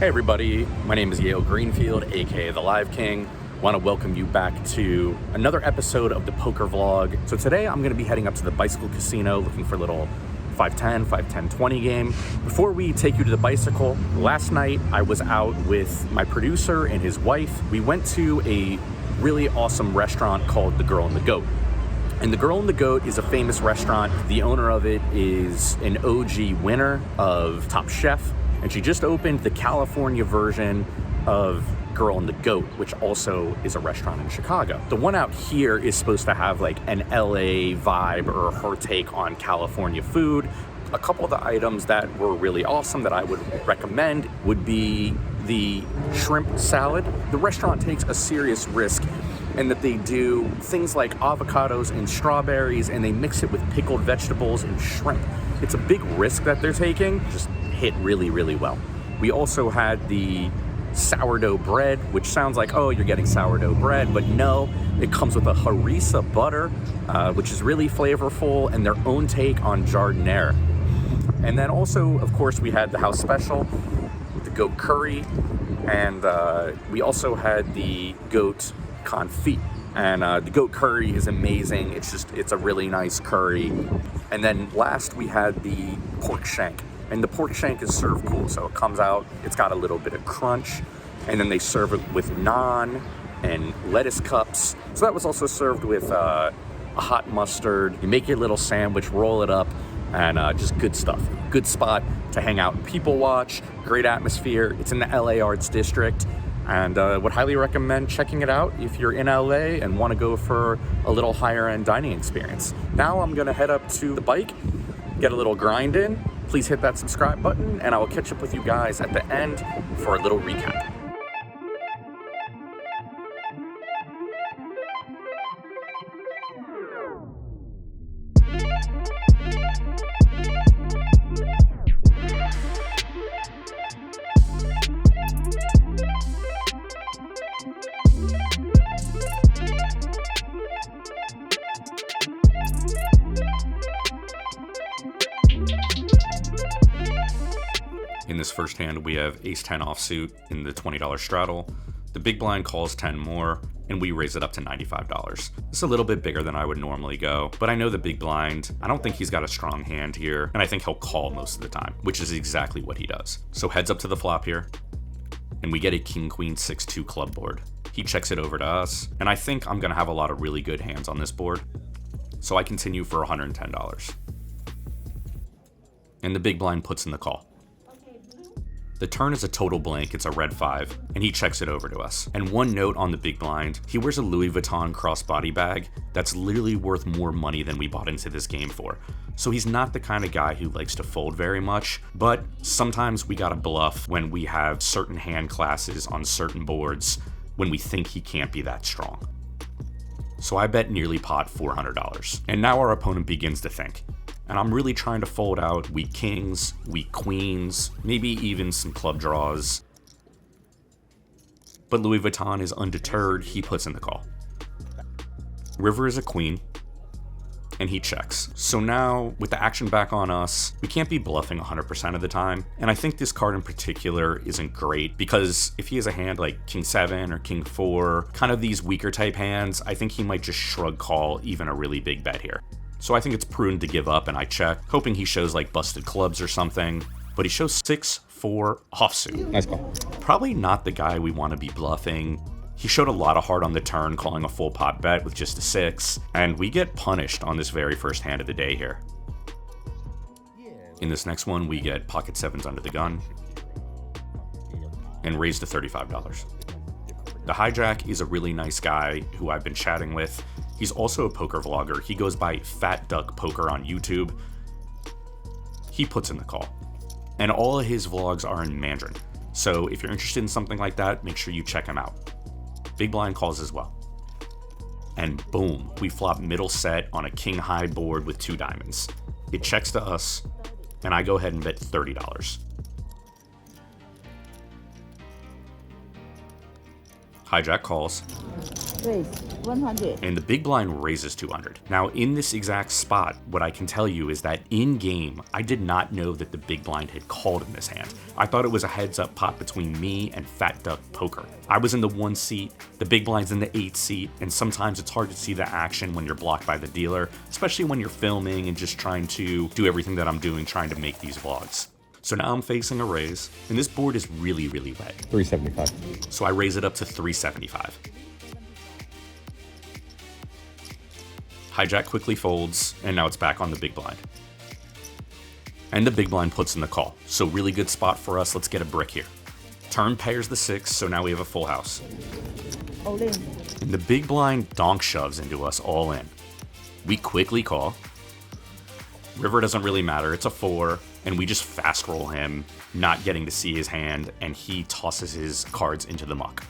Hey everybody, my name is Yale Greenfield, aka the Live King. Want to welcome you back to another episode of the poker vlog. So today I'm going to be heading up to the bicycle casino looking for a little 510, 510-20 game. Before we take you to the bicycle, last night I was out with my producer and his wife. We went to a really awesome restaurant called The Girl and the Goat. And The Girl and the Goat is a famous restaurant. The owner of it is an OG winner of Top Chef. And she just opened the California version of Girl and the Goat, which also is a restaurant in Chicago. The one out here is supposed to have like an LA vibe or her take on California food. A couple of the items that were really awesome that I would recommend would be the shrimp salad. The restaurant takes a serious risk in that they do things like avocados and strawberries, and they mix it with pickled vegetables and shrimp. It's a big risk that they're taking, just hit really, really well. We also had the sourdough bread, which sounds like, oh, you're getting sourdough bread, but no, it comes with a harissa butter, which is really flavorful, and their own take on jardinere. And then also, of course, we had the house special with the goat curry, and we also had the goat confit. And the goat curry is amazing. It's a really nice curry. And then last we had the pork shank. And the pork shank is served cool. So it comes out, it's got a little bit of crunch. And then they serve it with naan and lettuce cups. So that was also served with a hot mustard. You make your little sandwich, roll it up, and just good stuff. Good spot to hang out and people watch. Great atmosphere. It's in the LA Arts District. And would highly recommend checking it out if you're in LA and want to go for a little higher end dining experience. Now I'm going to head up to the bike, get a little grind in. Please hit that subscribe button, and I will catch up with you guys at the end for a little recap. In this first hand, we have ace-10 offsuit in the $20 straddle. The big blind calls 10 more, and we raise it up to $95. It's a little bit bigger than I would normally go, but I know the big blind. I don't think he's got a strong hand here, and I think he'll call most of the time, which is exactly what he does. So heads up to the flop here, and we get a king-queen 6-2 club board. He checks it over to us, and I think I'm gonna have a lot of really good hands on this board. So I continue for $110. And the big blind puts in the call. The turn is a total blank, it's a red 5, and he checks it over to us. And one note on the big blind, he wears a Louis Vuitton crossbody bag that's literally worth more money than we bought into this game for. So he's not the kind of guy who likes to fold very much, but sometimes we gotta bluff when we have certain hand classes on certain boards when we think he can't be that strong. So I bet nearly pot $400. And now our opponent begins to think. And I'm really trying to fold out weak kings, weak queens, maybe even some club draws. But Louis Vuitton is undeterred, he puts in the call. River is a queen, and he checks. So now, with the action back on us, we can't be bluffing 100% of the time. And I think this card in particular isn't great, because if he has a hand like King 7 or King 4, kind of these weaker type hands, I think he might just shrug call even a really big bet here. So I think it's prudent to give up, and I check, hoping he shows like busted clubs or something. But he shows 6-4 offsuit. Nice call. Probably not the guy we want to be bluffing. He showed a lot of heart on the turn, calling a full pot bet with just a 6, and we get punished on this very first hand of the day here. In this next one, we get pocket 7s under the gun, and raise to $35. The hijack is a really nice guy who I've been chatting with. He's also a poker vlogger. He goes by Fat Duck Poker on YouTube. He puts in the call. And all of his vlogs are in Mandarin. So if you're interested in something like that, make sure you check him out. Big blind calls as well. And boom, we flop middle set on a king high board with 2 diamonds. It checks to us, and I go ahead and bet $30. Hijack calls. Raise. 100. And the big blind raises 200. Now in this exact spot, what I can tell you is that in game, I did not know that the big blind had called in this hand. I thought it was a heads up pot between me and Fat Duck Poker. I was in the 1 seat, the big blind's in the 8 seat, and sometimes it's hard to see the action when you're blocked by the dealer, especially when you're filming and just trying to do everything that I'm doing, trying to make these vlogs. So now I'm facing a raise, and this board is really, really wet. 375. So I raise it up to 375. Hijack quickly folds, and now it's back on the big blind. And the big blind puts in the call. So really good spot for us. Let's get a brick here. Turn pairs the 6, so now we have a full house. All in. And the big blind donk shoves into us all in. We quickly call. River doesn't really matter, it's a 4, and we just fast roll him, not getting to see his hand, and he tosses his cards into the muck.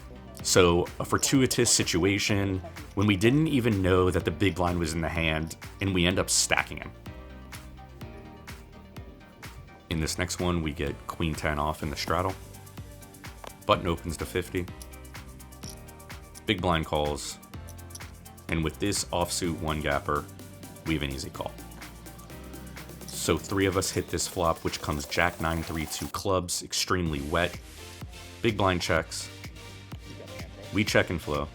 So a fortuitous situation when we didn't even know that the big blind was in the hand, and we end up stacking him. In this next one, we get queen 10 off in the straddle. Button opens to 50. Big blind calls. And with this offsuit 1-gapper, we have an easy call. So 3 of us hit this flop, which comes jack 9, 3, 2 clubs, extremely wet. Big blind checks. We check and flow,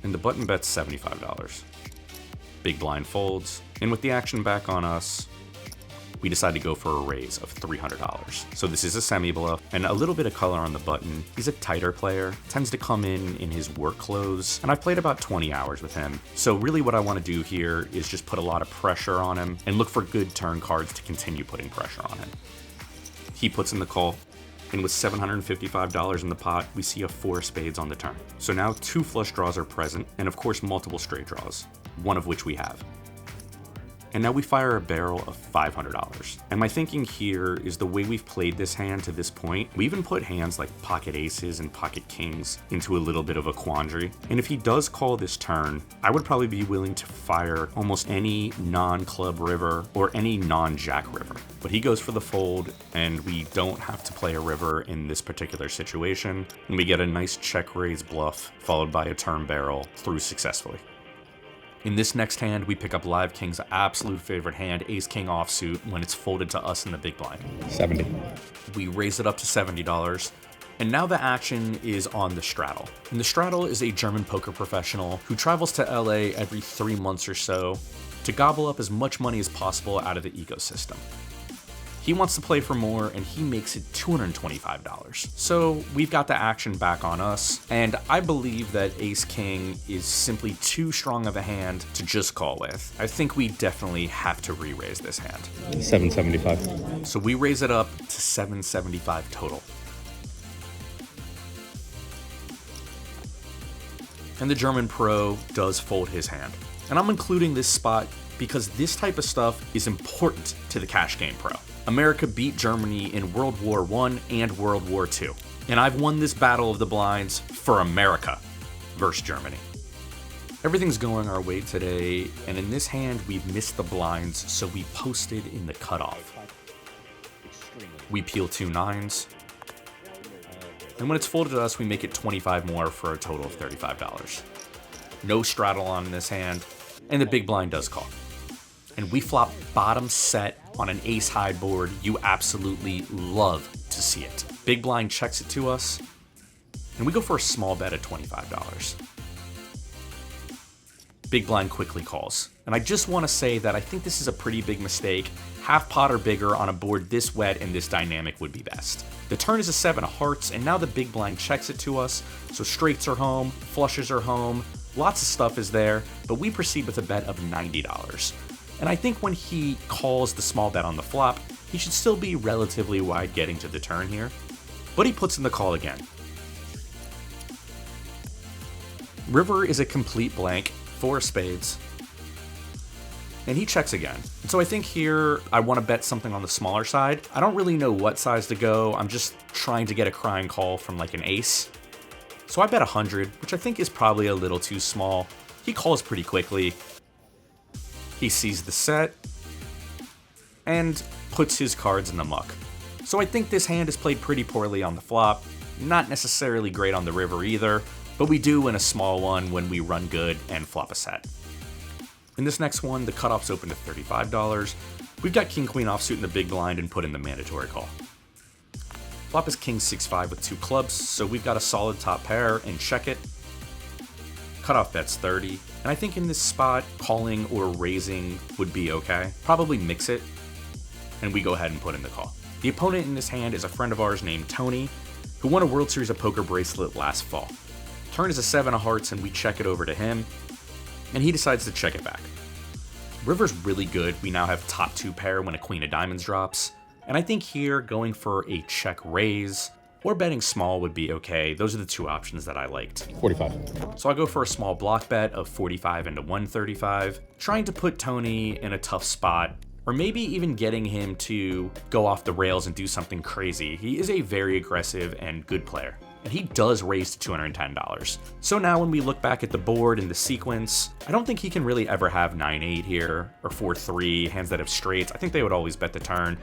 and the button bets $75. Big blind folds, and with the action back on us, we decide to go for a raise of $300. So this is a semi-bluff, and a little bit of color on the button. He's a tighter player, tends to come in his work clothes, and I've played about 20 hours with him. So really what I want to do here is just put a lot of pressure on him, and look for good turn cards to continue putting pressure on him. He puts in the call. And with $755 in the pot, we see a 4 spades on the turn. So now 2 flush draws are present, and of course multiple straight draws, one of which we have. And now we fire a barrel of $500. And my thinking here is the way we've played this hand to this point, we even put hands like pocket aces and pocket kings into a little bit of a quandary. And if he does call this turn, I would probably be willing to fire almost any non-club river or any non-jack river. But he goes for the fold, and we don't have to play a river in this particular situation. And we get a nice check raise bluff, followed by a turn barrel through successfully. In this next hand, we pick up Live King's absolute favorite hand, Ace-King offsuit, when it's folded to us in the big blind. 70. We raise it up to $70, and now the action is on the straddle. And the straddle is a German poker professional who travels to LA every 3 months or so to gobble up as much money as possible out of the ecosystem. He wants to play for more, and he makes it $225. So we've got the action back on us, and I believe that Ace-King is simply too strong of a hand to just call with. I think we definitely have to re-raise this hand. 775. So we raise it up to 775 total. And the German pro does fold his hand. And I'm including this spot because this type of stuff is important to the cash game pro. America beat Germany in World War I and World War II. And I've won this battle of the blinds for America versus Germany. Everything's going our way today, and in this hand, we've missed the blinds, so we posted in the cutoff. We peel 2 9s, and when it's folded to us, we make it 25 more for a total of $35. No straddle on this hand, and the big blind does call. And we flop bottom set on an ace high board. You absolutely love to see it. Big blind checks it to us, and we go for a small bet at $25. Big blind quickly calls. And I just want to say that I think this is a pretty big mistake. Half pot or bigger on a board this wet and this dynamic would be best. The turn is a 7 of hearts, and now the big blind checks it to us. So straights are home, flushes are home, lots of stuff is there, but we proceed with a bet of $90. And I think when he calls the small bet on the flop, he should still be relatively wide getting to the turn here. But he puts in the call again. River is a complete blank, 4 spades. And he checks again. And so I think here I want to bet something on the smaller side. I don't really know what size to go. I'm just trying to get a crying call from like an ace. So I bet 100, which I think is probably a little too small. He calls pretty quickly. He sees the set and puts his cards in the muck. So I think this hand is played pretty poorly on the flop. Not necessarily great on the river either. but we do win a small one when we run good and flop a set. In this next one, the cutoff's open to $35. We've got king-queen offsuit in the big blind and put in the mandatory call. Flop is king 6-5 with 2 clubs, so we've got a solid top pair and check it. Cutoff bet's 30, and I think in this spot, calling or raising would be okay. Probably mix it, and we go ahead and put in the call. The opponent in this hand is a friend of ours named Tony, who won a World Series of Poker bracelet last fall. Turn is a 7 of hearts, and we check it over to him, and he decides to check it back. River's really good. We now have top 2 pair when a queen of diamonds drops, and I think here going for a check raise or betting small would be okay. Those are the 2 options that I liked. 45. So I go for a small block bet of 45 into 135, trying to put Tony in a tough spot, or maybe even getting him to go off the rails and do something crazy. He is a very aggressive and good player, and he does raise to $210. So now when we look back at the board and the sequence, I don't think he can really ever have 9-8 here, or 4-3, hands that have straights. I think they would always bet the turn.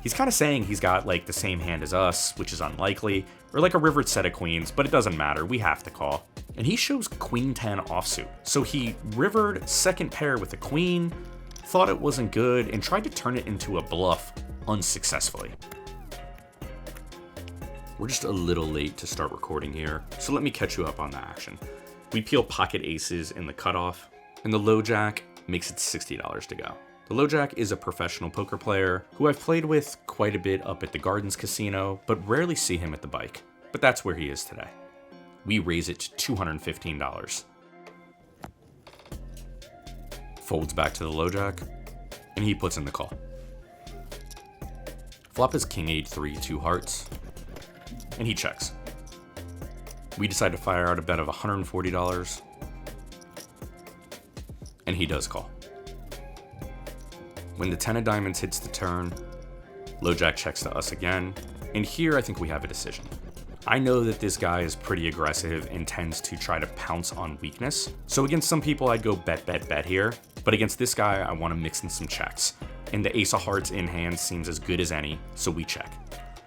He's kind of saying he's got like the same hand as us, which is unlikely, or like a rivered set of queens, but it doesn't matter, we have to call. And he shows queen 10 offsuit. So he rivered second pair with a queen, thought it wasn't good, and tried to turn it into a bluff unsuccessfully. We're just a little late to start recording here, so let me catch you up on the action. We peel pocket aces in the cutoff, and the low jack makes it $60 to go. The low jack is a professional poker player who I've played with quite a bit up at the Gardens Casino, but rarely see him at the bike. But that's where he is today. We raise it to $215. Folds back to the low jack, and he puts in the call. Flop is king 8-3, 2 hearts, and he checks. We decide to fire out a bet of $140, and he does call. When the 10 of diamonds hits the turn, low jack checks to us again, and here I think we have a decision. I know that this guy is pretty aggressive and tends to try to pounce on weakness, so against some people I'd go bet, bet, bet here, but against this guy I want to mix in some checks, and the ace of hearts in hand seems as good as any, so we check.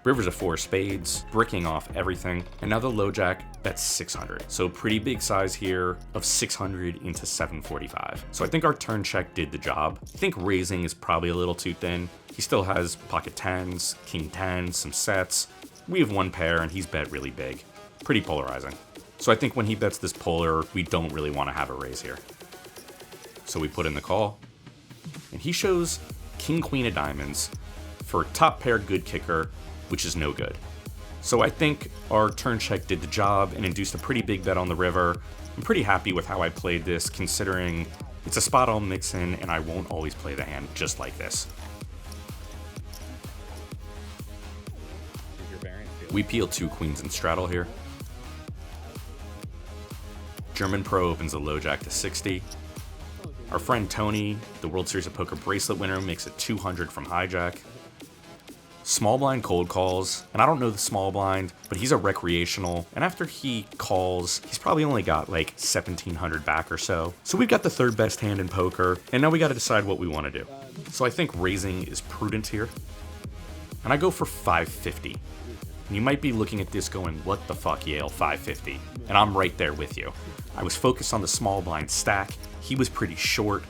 River's a 4 of spades, bricking off everything, and now the low jack bets 600. So pretty big size here of 600 into 745. So I think our turn check did the job. I think raising is probably a little too thin. He still has pocket 10s, king 10s, some sets. We have 1 pair and he's bet really big. Pretty polarizing. So I think when he bets this polar, we don't really want to have a raise here. So we put in the call, and he shows king queen of diamonds for top pair good kicker, which is no good. So I think our turn check did the job and induced a pretty big bet on the river. I'm pretty happy with how I played this, considering it's a spot I'll mix in and I won't always play the hand just like this. We peel 2 queens and straddle here. German Pro opens the low jack to 60. Our friend Tony, the World Series of Poker bracelet winner, makes it 200 from hijack. Small blind cold calls, and I don't know the small blind, but he's a recreational, and after he calls, he's probably only got like 1,700 back or so. So we've got the 3rd best hand in poker, and now we got to decide what we want to do. So I think raising is prudent here, and I go for 550. And you might be looking at this going, what the fuck, Yale, 550? And I'm right there with you. I was focused on the small blind stack, he was pretty short,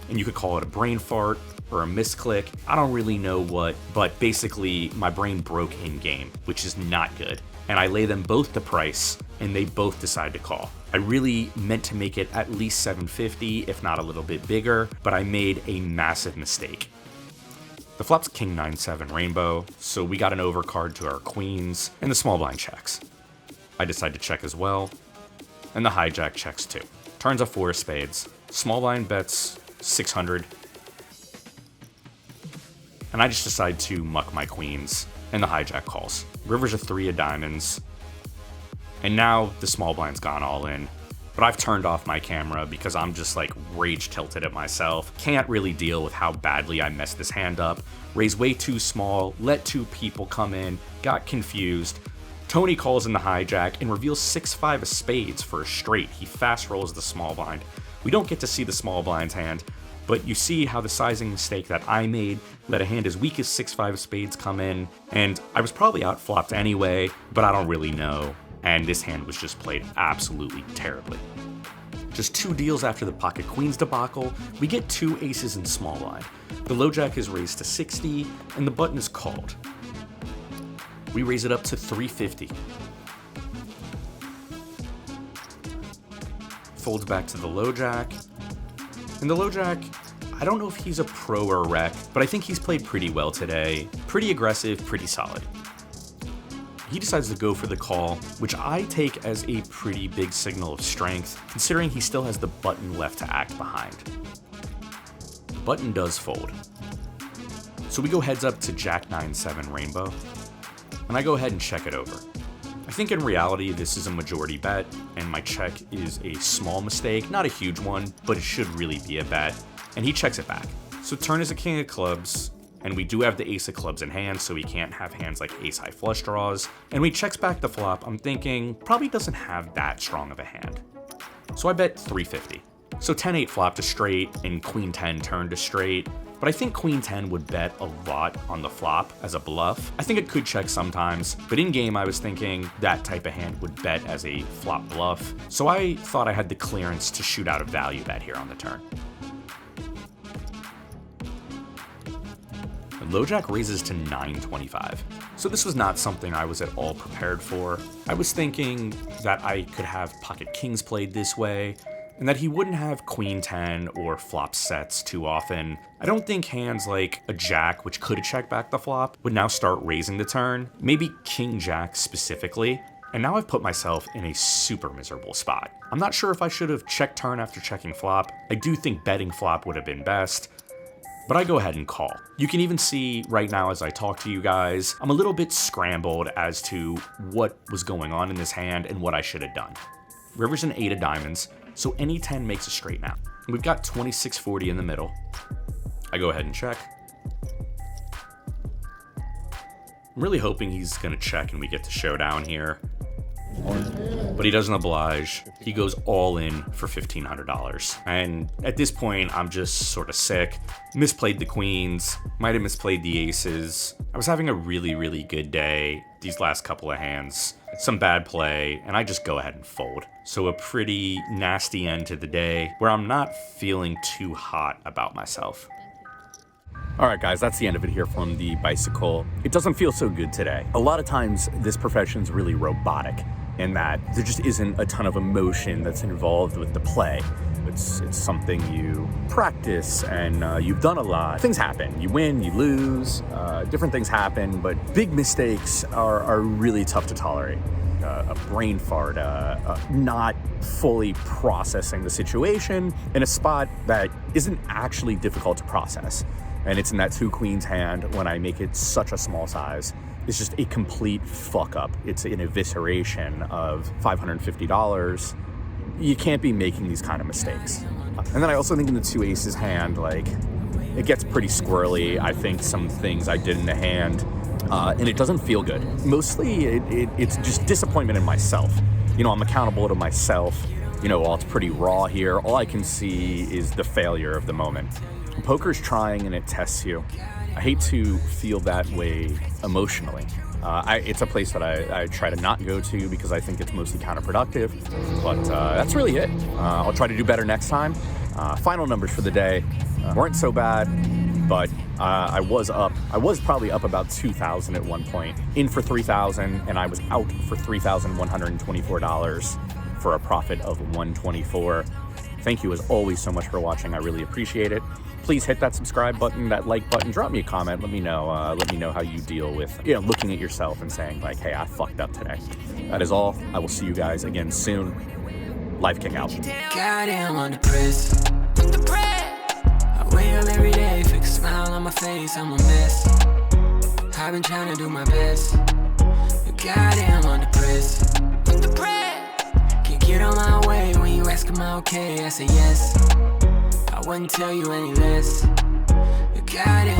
and you could call it a brain fart or a misclick. I don't really know what, but basically my brain broke in game, which is not good. And I lay them both the price, and they both decide to call. I really meant to make it at least 750, if not a little bit bigger, but I made a massive mistake. The flop's king 9-7 rainbow, so we got an overcard to our queens, and the small blind checks. I decide to check as well, and the hijack checks too. Turns a 4 of spades. Small blind bets 600. And I just decide to muck my queens, and the hijack calls. River's a 3 of diamonds, and now the small blind's gone all in. But I've turned off my camera because I'm just like rage tilted at myself. Can't really deal with how badly I messed this hand up. Raised way too small, let 2 people come in, got confused. Tony calls in the hijack and reveals 6-5 of spades for a straight. He fast rolls the small blind. We don't get to see the small blind's hand, but you see how the sizing mistake that I made let a hand as weak as 6-5 of spades come in, and I was probably outflopped anyway, but I don't really know. and this hand was just played absolutely terribly. Just 2 deals after the pocket queens debacle, we get 2 aces in small blind. The low jack is raised to 60, and the button is called. We raise it up to 350. Folds back to the low jack. And the low jack, I don't know if he's a pro or a rec, but I think he's played pretty well today. Pretty aggressive, pretty solid. He decides to go for the call, which I take as a pretty big signal of strength, considering he still has the button left to act behind. The button does fold. So we go heads up to Jack 9-7 rainbow, and I go ahead and check it over. I think in reality this is a majority bet, and my check is a small mistake, not a huge one, but it should really be a bet, and he checks it back. So turn is a king of clubs, and we do have the ace of clubs in hand, so we can't have hands like ace high flush draws, and we checks back the flop. I'm thinking probably doesn't have that strong of a hand. So I bet 350. So 10-8 flop to straight, and queen 10 turn to straight. But I think queen 10 would bet a lot on the flop as a bluff. I think it could check sometimes, but in game I was thinking that type of hand would bet as a flop bluff. So I thought I had the clearance to shoot out a value bet here on the turn. Low jack raises to 925. So this was not something I was at all prepared for. I was thinking that I could have pocket kings played this way, and that he wouldn't have queen 10 or flop sets too often. I don't think hands like a jack, which could check back the flop, would now start raising the turn. Maybe king jack specifically. And now I've put myself in a super miserable spot. I'm not sure if I should have checked turn after checking flop. I do think betting flop would have been best, but I go ahead and call. You can even see right now as I talk to you guys, I'm a little bit scrambled as to what was going on in this hand and what I should have done. River's an 8 of diamonds, so any 10 makes a straight now. We've got 2640 in the middle. I go ahead and check. I'm really hoping he's gonna check and we get to showdown here. But he doesn't oblige. He goes all in for $1,500. And at this point, I'm just sort of sick. Misplayed the queens, might have misplayed the aces. I was having a really, really good day these last couple of hands. Some bad play, and I just go ahead and fold. So a pretty nasty end to the day where I'm not feeling too hot about myself. All right, guys, that's the end of it here from the bicycle. It doesn't feel so good today. A lot of times this profession's really robotic in that there just isn't a ton of emotion that's involved with the play. It's something you practice and you've done a lot. Things happen. You win, you lose, different things happen, but big mistakes are really tough to tolerate. A brain fart, not fully processing the situation in a spot that isn't actually difficult to process. And it's in that 2 queens hand when I make it such a small size. It's just a complete fuck up. It's an evisceration of $550. You can't be making these kind of mistakes. And then I also think in the 2 aces hand, like, it gets pretty squirrely. I think some things I did in the hand, and it doesn't feel good. Mostly it's just disappointment in myself. You know, I'm accountable to myself. You know, while it's pretty raw here, all I can see is the failure of the moment. Poker's trying and it tests you. I hate to feel that way emotionally. It's a place that I try to not go to because I think it's mostly counterproductive, but that's really it. I'll try to do better next time. Final numbers for the day weren't so bad, but I was probably up about 2,000 at one point, in for 3,000, and I was out for $3,124 for a profit of 124. Thank you as always so much for watching. I really appreciate it. Please hit that subscribe button, that like button, drop me a comment. Let me know how you deal with, looking at yourself and saying like, hey, I fucked up today. That is all. I will see you guys again soon. LiveKing out. Goddamn on the press. I wake up every day, fix a smile on my face, I'm a mess. I've been trying to do my best. Goddamn on the press. Can't get on my way when you ask am I okay, I say yes. I wouldn't tell you any less. You got it.